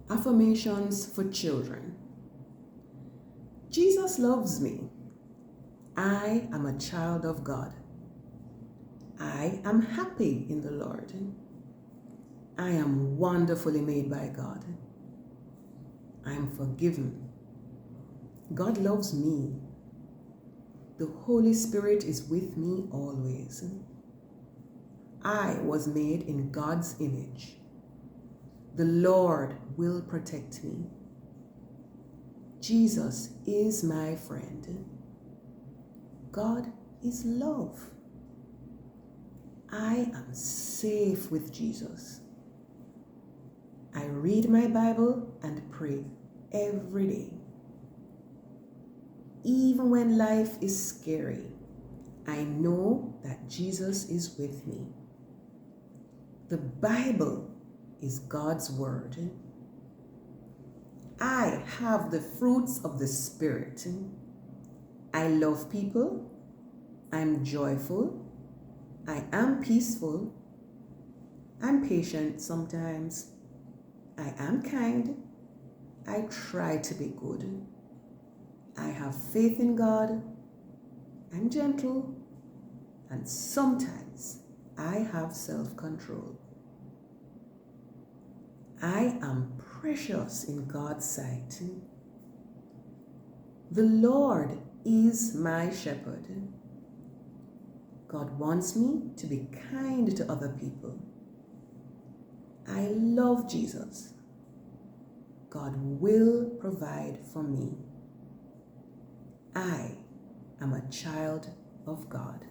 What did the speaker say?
Affirmations for children. Jesus loves me. I am a child of God. I am happy in the Lord. I am wonderfully made by God. I am forgiven. God loves me. The Holy Spirit is with me always. I was made in God's image. The Lord will protect me. Jesus is my friend. God is love. I am safe with Jesus. I read my Bible and pray every day. Even when life is scary, I know that Jesus is with me. The Bible is God's word. I have the fruits of the Spirit. I love people. I'm joyful. I am peaceful. I'm patient sometimes. I am kind. I try to be good. I have faith in God. I'm gentle. And sometimes I have self-control. I am precious in God's sight. The Lord is my shepherd. God wants me to be kind to other people. I love Jesus. God will provide for me. I am a child of God.